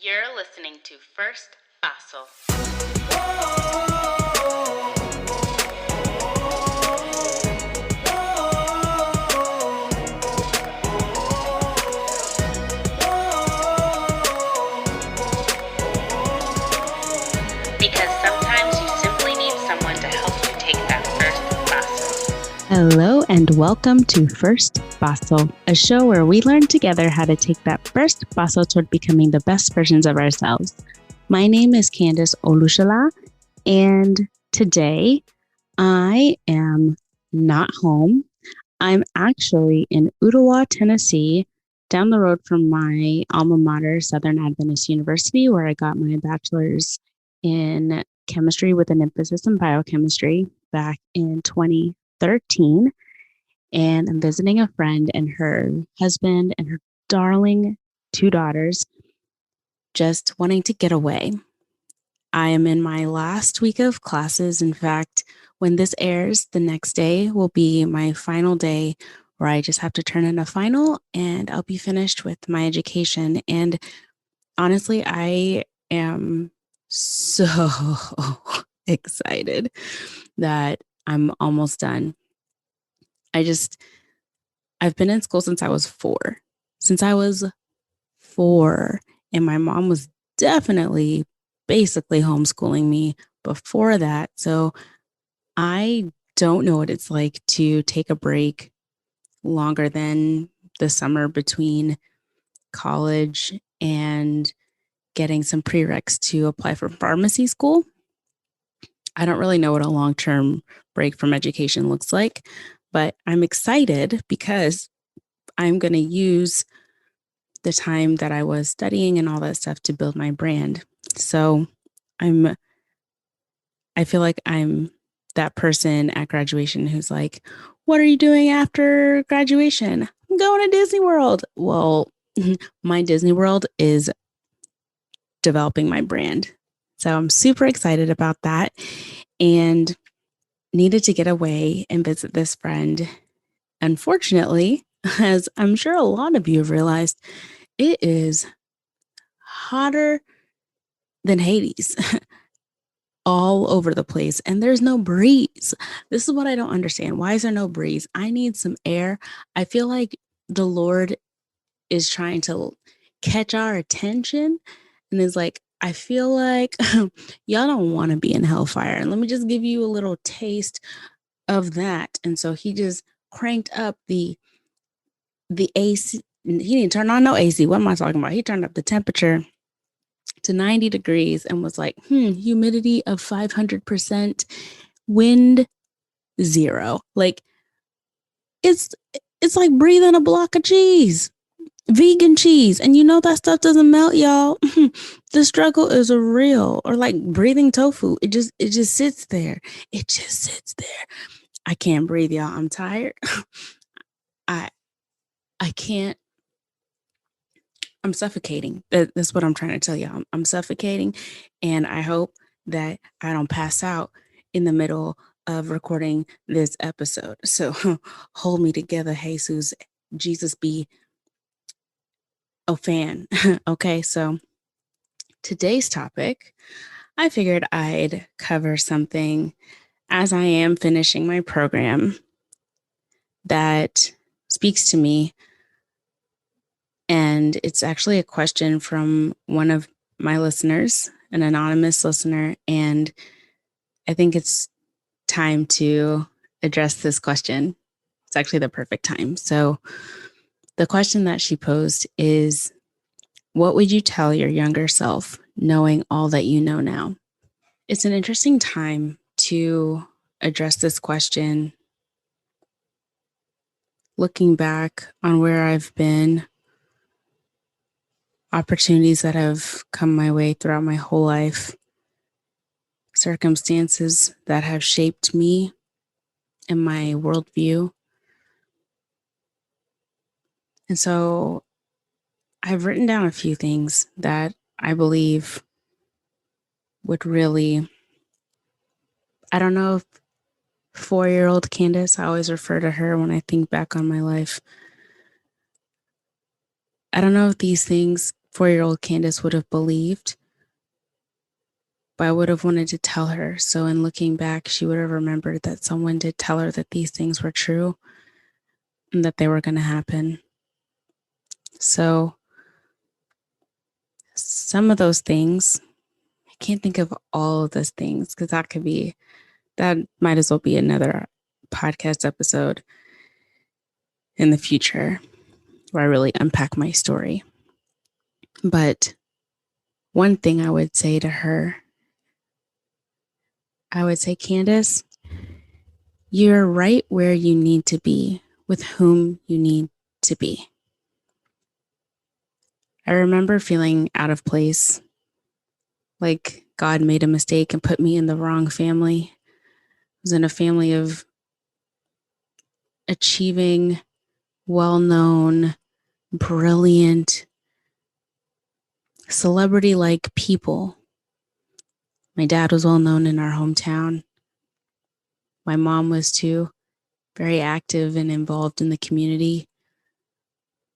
You're listening to First Fossil. Because sometimes you simply need someone to help you take that first fossil. Hello and welcome to First Fossil, a show where we learn together how to take that first fossil toward becoming the best versions of ourselves. My name is Candace Olushala, and today I am not home. I'm actually in Ottawa, Tennessee, down the road from my alma mater, Southern Adventist University, where I got my bachelor's in chemistry with an emphasis in biochemistry back in 2013. And I'm visiting a friend and her husband and her darling two daughters, just wanting to get away. I am in my last week of classes. In fact, when this airs, the next day will be my final day where I just have to turn in a final and I'll be finished with my education. And honestly, I am so excited that I'm almost done. I've been in school since I was four. And my mom was definitely basically homeschooling me before that. So I don't know what it's like to take a break longer than the summer between college and getting some prereqs to apply for pharmacy school. I don't really know what a long-term break from education looks like, but I'm excited because I'm going to use the time that I was studying and all that stuff to build my brand. So I feel like I'm that person at graduation who's like, what are you doing after graduation? I'm going to Disney World. Well, my Disney World is developing my brand. So I'm super excited about that and needed to get away and visit this friend. Unfortunately, as I'm sure a lot of you have realized, it is hotter than Hades all over the place, and there's no breeze. This is what I don't understand. Why is there no breeze? I need some air. I feel like the Lord is trying to catch our attention and is like, I feel like y'all don't want to be in hellfire. And let me just give you a little taste of that. And so he just cranked up the AC. He didn't turn on no AC. What am I talking about? He turned up the temperature to 90 degrees and was like, humidity of 500%, wind 0. Like it's like breathing a block of cheese, vegan cheese. And you know that stuff doesn't melt, y'all. The struggle is real. Or like breathing tofu. It just sits there. It just sits there. I can't breathe, y'all. I'm tired. I can't. I'm suffocating. That's what I'm trying to tell you. I'm suffocating, and I hope that I don't pass out in the middle of recording this episode. So hold me together, Jesus. Jesus be a fan. Okay, so today's topic, I figured I'd cover something as I am finishing my program that speaks to me. And it's actually a question from one of my listeners, an anonymous listener. And I think it's time to address this question. It's actually the perfect time. So the question that she posed is, what would you tell your younger self knowing all that you know now? It's an interesting time to address this question, looking back on where I've been, opportunities that have come my way throughout my whole life, circumstances that have shaped me and my worldview. And so I've written down a few things that I believe would really, I don't know if 4-year-old Candace, I always refer to her when I think back on my life. I don't know if these things 4-year-old Candace would have believed, but I would have wanted to tell her. So in looking back, she would have remembered that someone did tell her that these things were true and that they were going to happen. So some of those things, I can't think of all of those things because that might as well be another podcast episode in the future where I really unpack my story. But one thing I would say to her, I would say, Candace, you're right where you need to be with whom you need to be. I remember feeling out of place, like God made a mistake and put me in the wrong family. I was in a family of achieving, well-known, brilliant, celebrity-like people. My dad was well-known in our hometown. My mom was too, very active and involved in the community.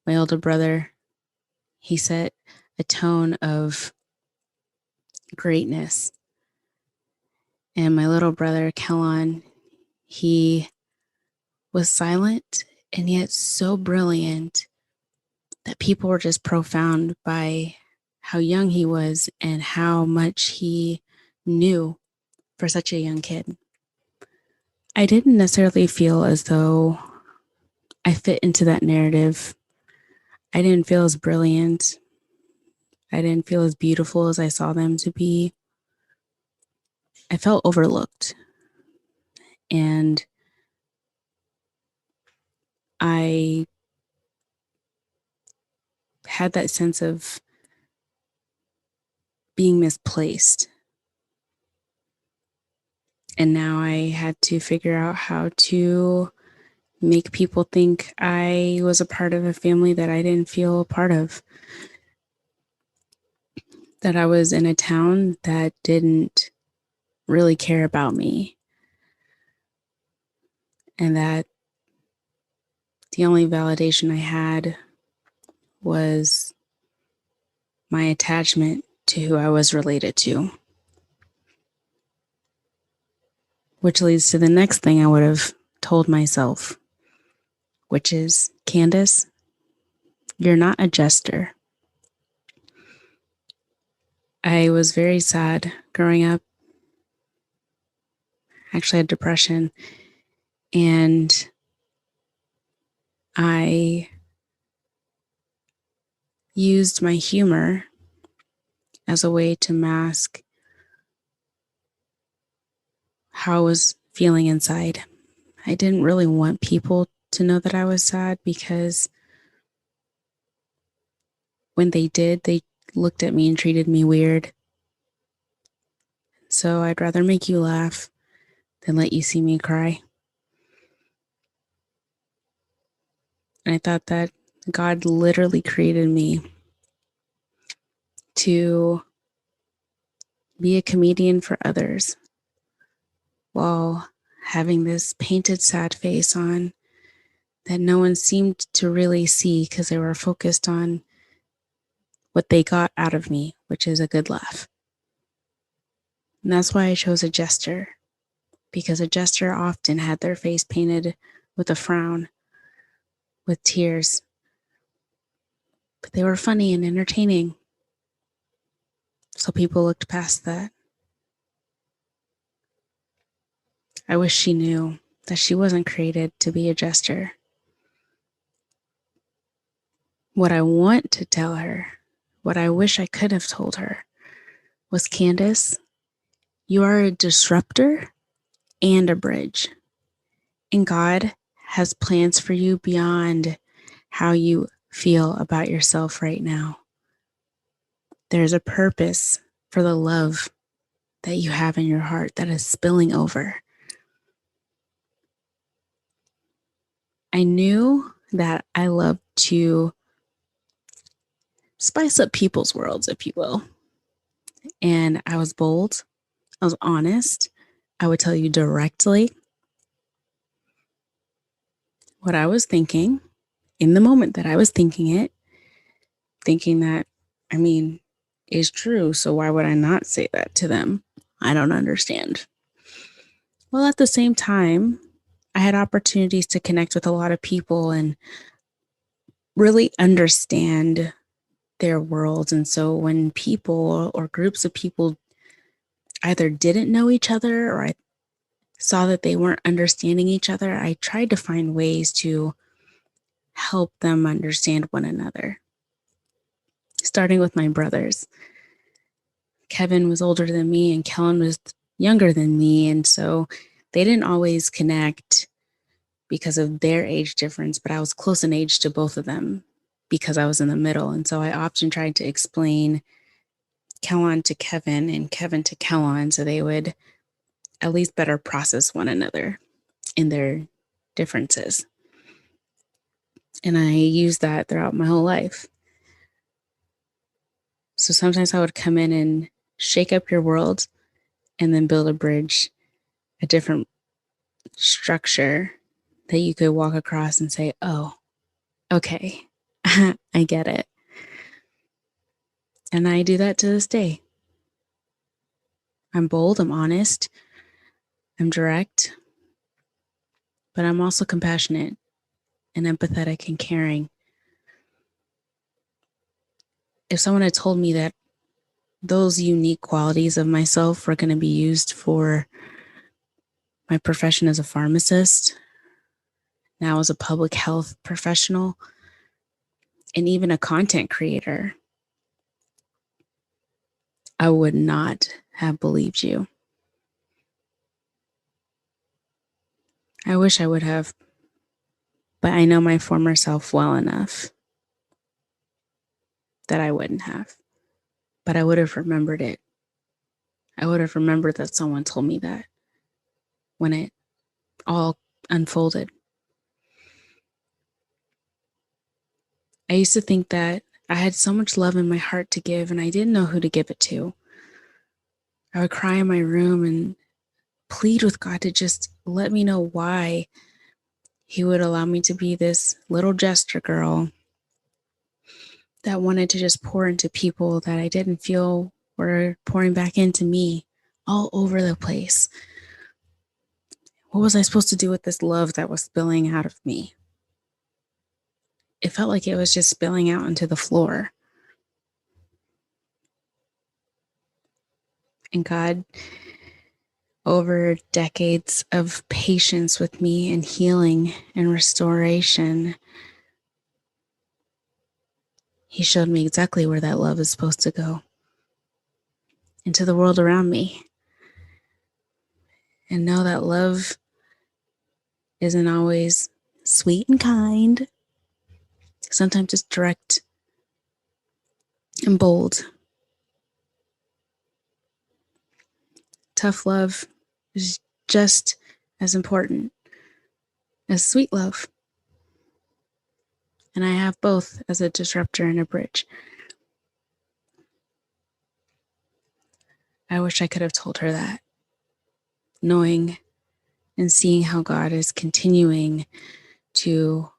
My older brother, he set a tone of greatness. And my little brother, Kellon, he was silent and yet so brilliant that people were just profound by how young he was and how much he knew for such a young kid. I didn't necessarily feel as though I fit into that narrative. I didn't feel as brilliant. I didn't feel as beautiful as I saw them to be. I felt overlooked. And I had that sense of being misplaced. And now I had to figure out how to make people think I was a part of a family that I didn't feel a part of. That I was in a town that didn't really care about me. And that the only validation I had was my attachment to who I was related to. Which leads to the next thing I would have told myself, which is, Candace, you're not a jester. I was very sad growing up. I actually had depression. And I used my humor as a way to mask how I was feeling inside. I didn't really want people to know that I was sad because when they did, they looked at me and treated me weird. So I'd rather make you laugh than let you see me cry. And I thought that God literally created me to be a comedian for others while having this painted sad face on that no one seemed to really see because they were focused on what they got out of me, which is a good laugh. And that's why I chose a jester, because a jester often had their face painted with a frown, with tears. But they were funny and entertaining. So people looked past that. I wish she knew that she wasn't created to be a jester. What I want to tell her, what I wish I could have told her, was, Candace, you are a disruptor and a bridge. And God has plans for you beyond how you feel about yourself right now. There's a purpose for the love that you have in your heart that is spilling over. I knew that I loved to spice up people's worlds, if you will. And I was bold. I was honest. I would tell you directly what I was thinking in the moment that I was thinking it, thinking that I mean, is true. So why would I not say that to them? I don't understand. Well, at the same time, I had opportunities to connect with a lot of people and really understand their worlds. And so when people or groups of people either didn't know each other or I saw that they weren't understanding each other, I tried to find ways to help them understand one another, starting with my brothers. Kevin was older than me and Kellen was younger than me. And so they didn't always connect because of their age difference, but I was close in age to both of them because I was in the middle. And so I often tried to explain Kellen to Kevin and Kevin to Kellen so they would at least better process one another in their differences. And I used that throughout my whole life. So sometimes I would come in and shake up your world and then build a bridge, a different structure that you could walk across and say, oh, okay, I get it. And I do that to this day. I'm bold, I'm honest, I'm direct, but I'm also compassionate and empathetic and caring. If someone had told me that those unique qualities of myself were going to be used for my profession as a pharmacist, now as a public health professional, and even a content creator, I would not have believed you. I wish I would have, but I know my former self well enough that I wouldn't have. But I would have remembered it. I would have remembered that someone told me that when it all unfolded. I used to think that I had so much love in my heart to give and I didn't know who to give it to. I would cry in my room and plead with God to just let me know why He would allow me to be this little jester girl that wanted to just pour into people that I didn't feel were pouring back into me all over the place. What was I supposed to do with this love that was spilling out of me? It felt like it was just spilling out onto the floor. And God, over decades of patience with me and healing and restoration, He showed me exactly where that love is supposed to go, into the world around me. And know that love isn't always sweet and kind. Sometimes it's direct and bold. Tough love is just as important as sweet love. And I have both as a disruptor and a bridge. I wish I could have told her that, knowing and seeing how God is continuing to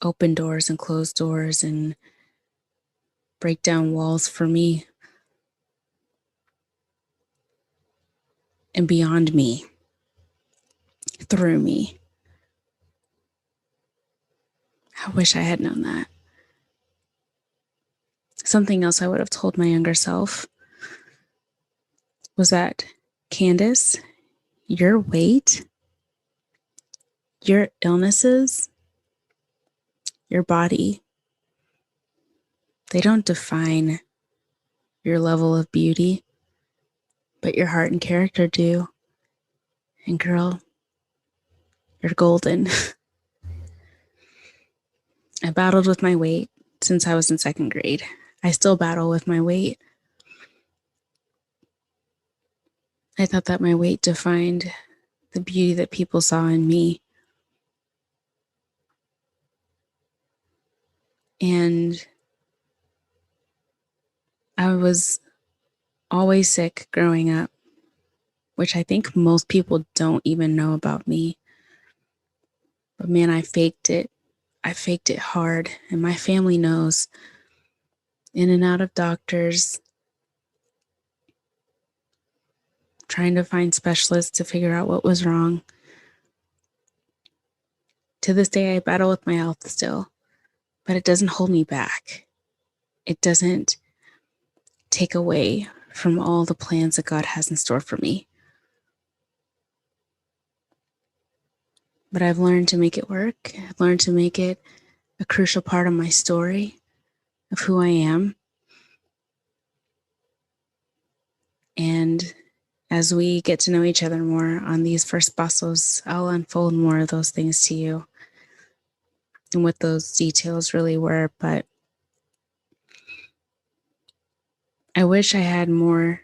open doors and close doors and break down walls for me and beyond me, through me. I wish I had known that. Something else I would have told my younger self was that, Candace, your weight, your illnesses, your body, they don't define your level of beauty, but your heart and character do. And girl, you're golden. I battled with my weight since I was in second grade. I still battle with my weight. I thought that my weight defined the beauty that people saw in me. And I was always sick growing up, which I think most people don't even know about me. But man, I faked it. I faked it hard. And my family knows in and out of doctors, trying to find specialists to figure out what was wrong. To this day, I battle with my health still, but it doesn't hold me back. It doesn't take away from all the plans that God has in store for me. But I've learned to make it work. I've learned to make it a crucial part of my story, of who I am. And as we get to know each other more on these first bustles, I'll unfold more of those things to you and what those details really were. But I wish I had more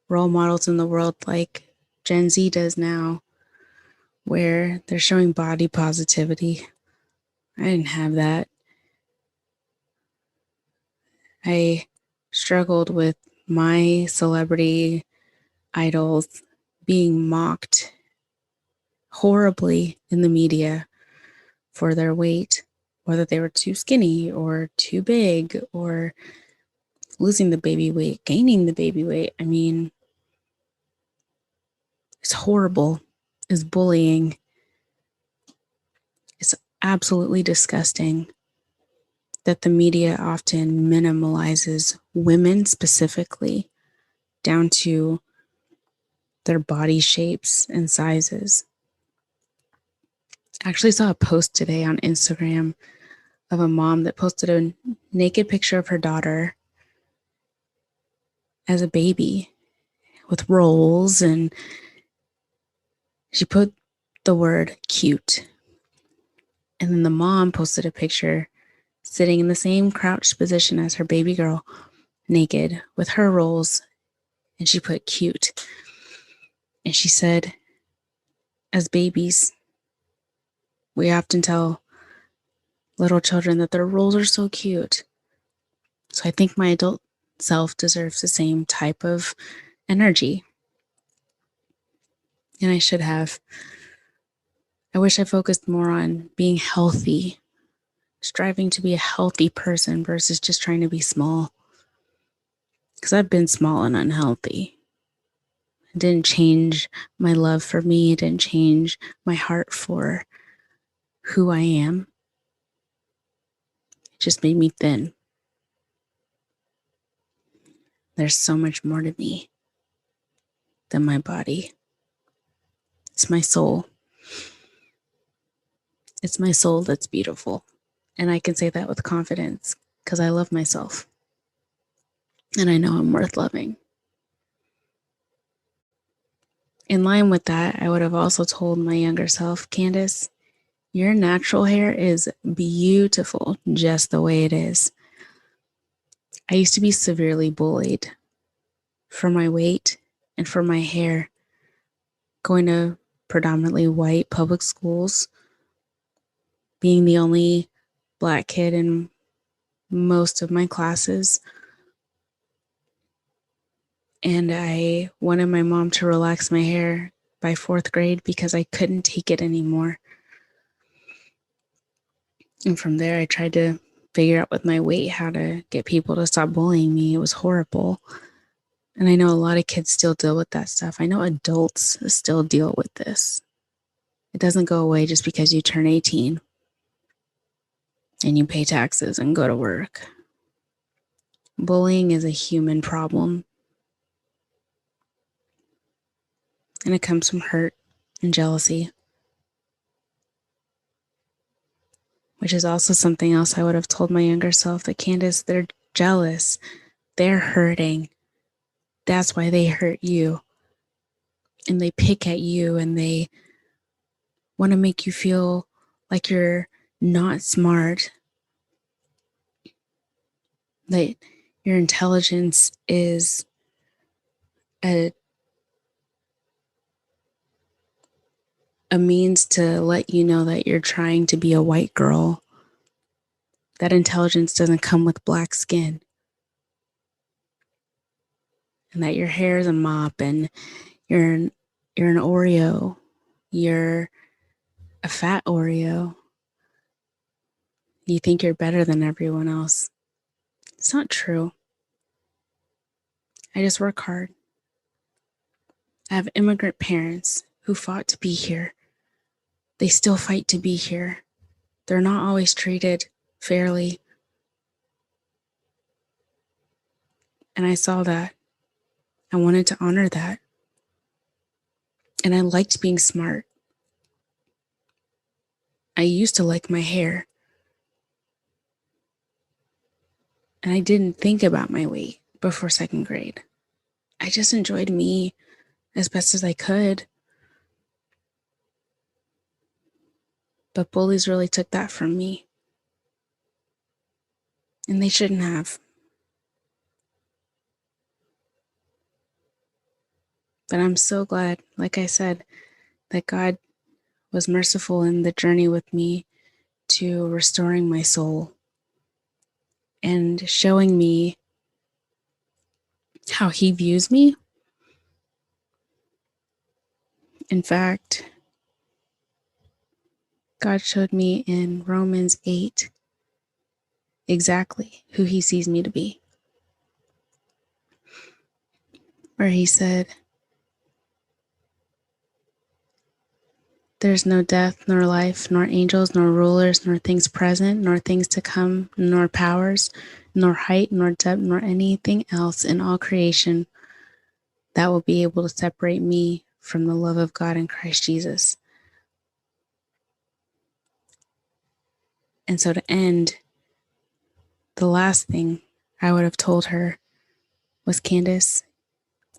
role models in the world like Gen Z does now, where they're showing body positivity. I didn't have that. I struggled with my celebrity idols being mocked horribly in the media for their weight, whether they were too skinny or too big or losing the baby weight, gaining the baby weight. I mean, it's horrible. It's bullying. It's absolutely disgusting that the media often minimalizes women specifically down to their body shapes and sizes. I actually saw a post today on Instagram of a mom that posted a naked picture of her daughter as a baby with rolls, and she put the word cute. And then the mom posted a picture sitting in the same crouched position as her baby girl, naked with her rolls, and she put cute. And she said, as babies, we often tell little children that their rolls are so cute. So I think my adult self deserves the same type of energy. And I should have. I wish I focused more on being healthy, striving to be a healthy person versus just trying to be small. Because I've been small and unhealthy. It didn't change my love for me. It didn't change my heart for who I am. It just made me thin. There's so much more to me than my body. It's my soul. It's my soul that's beautiful. And I can say that with confidence because I love myself. And I know I'm worth loving. In line with that, I would have also told my younger self, Candace, your natural hair is beautiful just the way it is. I used to be severely bullied for my weight and for my hair, going to predominantly white public schools, being the only Black kid in most of my classes. And I wanted my mom to relax my hair by 4th grade because I couldn't take it anymore. And from there, I tried to figure out with my weight how to get people to stop bullying me. It was horrible. And I know a lot of kids still deal with that stuff. I know adults still deal with this. It doesn't go away just because you turn 18 and you pay taxes and go to work. Bullying is a human problem. And it comes from hurt and jealousy, which is also something else I would have told my younger self, that Candace, they're jealous. They're hurting. That's why they hurt you. And they pick at you and they want to make you feel like you're not smart, that your intelligence is a means to let you know that you're trying to be a white girl. That intelligence doesn't come with black skin. And that your hair is a mop and you're an Oreo. You're a fat Oreo. You think you're better than everyone else. It's not true. I just work hard. I have immigrant parents who fought to be here. They still fight to be here. They're not always treated fairly. And I saw that. I wanted to honor that. And I liked being smart. I used to like my hair. And I didn't think about my weight before second grade. I just enjoyed me as best as I could. But bullies really took that from me. And they shouldn't have. But I'm so glad, like I said, that God was merciful in the journey with me to restoring my soul and showing me how He views me. In fact, God showed me in Romans 8 exactly who He sees me to be, where He said, "There's no death, nor life, nor angels, nor rulers, nor things present, nor things to come, nor powers, nor height, nor depth, nor anything else in all creation that will be able to separate me from the love of God in Christ Jesus." And so to end, the last thing I would have told her was, "Candace,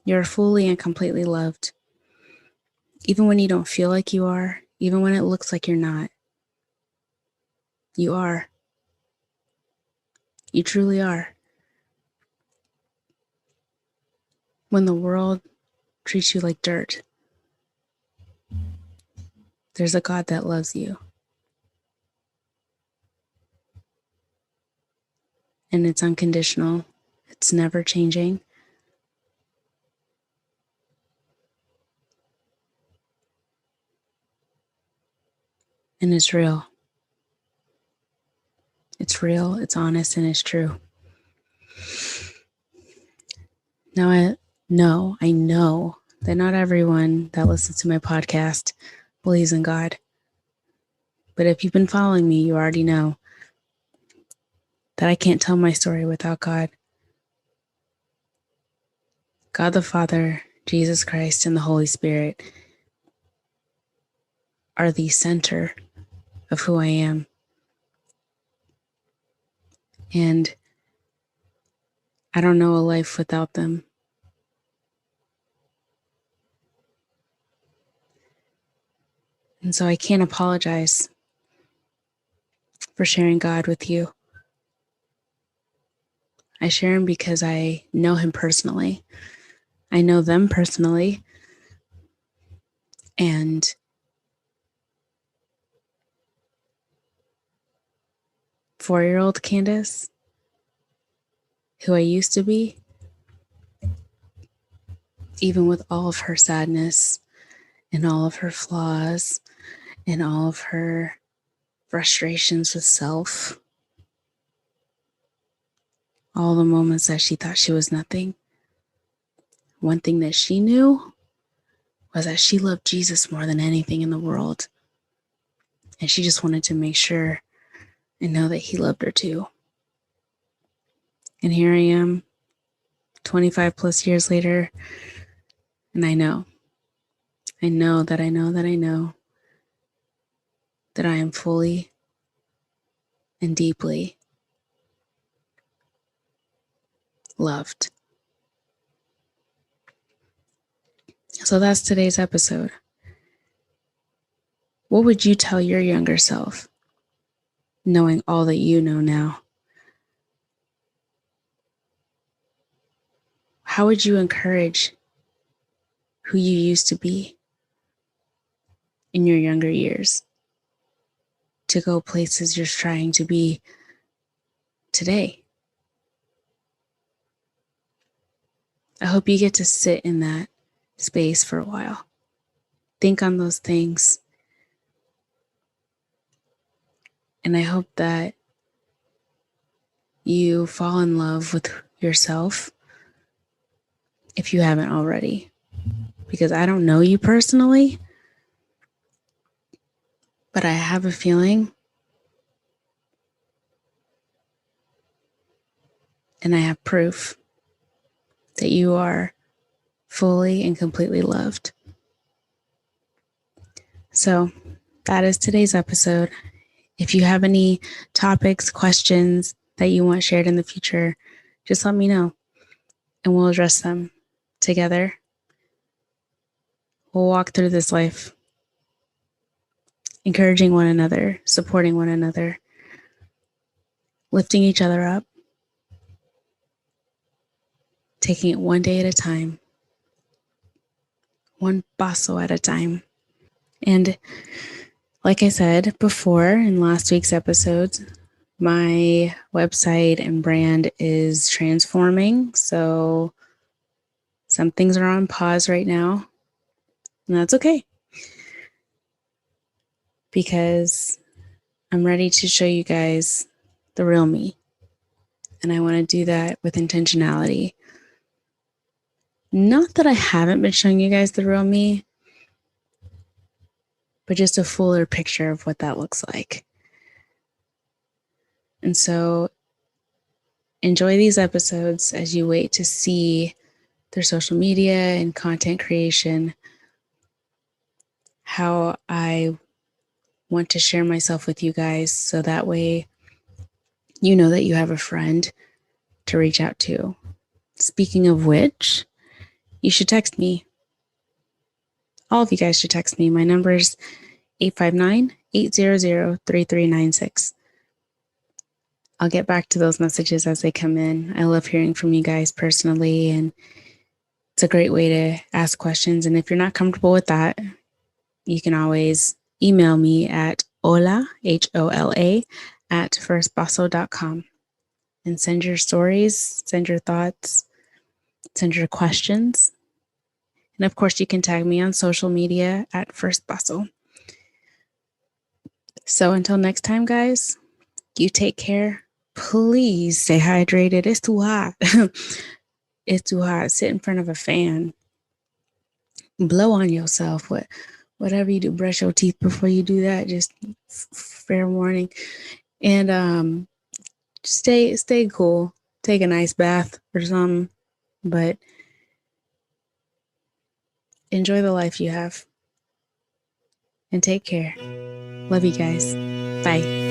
you're fully and completely loved. Even when you don't feel like you are, even when it looks like you're not, you are. You truly are. When the world treats you like dirt, there's a God that loves you. And it's unconditional. It's never changing. And it's real. It's real, it's honest, and it's true." Now I know that not everyone that listens to my podcast believes in God. But if you've been following me, you already know that I can't tell my story without God. God the Father, Jesus Christ, and the Holy Spirit are the center of who I am. And I don't know a life without them. And so I can't apologize for sharing God with you. I share Him because I know Him personally. I know them personally. And four-year-old Candace, who I used to be, even with all of her sadness and all of her flaws and all of her frustrations with self, all the moments that she thought she was nothing, one thing that she knew was that she loved Jesus more than anything in the world. And she just wanted to make sure and know that He loved her too. And here I am, 25 plus years later, and I know that I am fully and deeply loved. So that's today's episode. What would you tell your younger self, knowing all that you know now? How would you encourage who you used to be in your younger years to go places you're trying to be today? I hope you get to sit in that space for a while. Think on those things. And I hope that you fall in love with yourself if you haven't already. Because I don't know you personally, but I have a feeling and I have proof that you are fully and completely loved. So that is today's episode. If you have any topics, questions that you want shared in the future, just let me know and we'll address them together. We'll walk through this life, encouraging one another, supporting one another, lifting each other up, taking it one day at a time, one paso at a time. And like I said before in last week's episodes, my website and brand is transforming. So some things are on pause right now, and that's okay because I'm ready to show you guys the real me. And I want to do that with intentionality. Not that I haven't been showing you guys the real me, but just a fuller picture of what that looks like. And so enjoy these episodes as you wait to see their social media and content creation, how I want to share myself with you guys so that way you know that you have a friend to reach out to. Speaking of which, you should text me. All of you guys should text me. My number is 859-800-3396. I'll get back to those messages as they come in. I love hearing from you guys personally, and it's a great way to ask questions. And if you're not comfortable with that, you can always email me at hola, HOLA, at firstpaso.com and send your stories, send your thoughts, send your questions. And of course, you can tag me on social media at First Paso. So until next time, guys, you take care. Please stay hydrated. It's too hot. It's too hot. Sit in front of a fan. Blow on yourself. Whatever you do, brush your teeth before you do that. Just fair warning. And stay cool. Take a nice bath or something. But enjoy the life you have. And take care. Love you guys. Bye.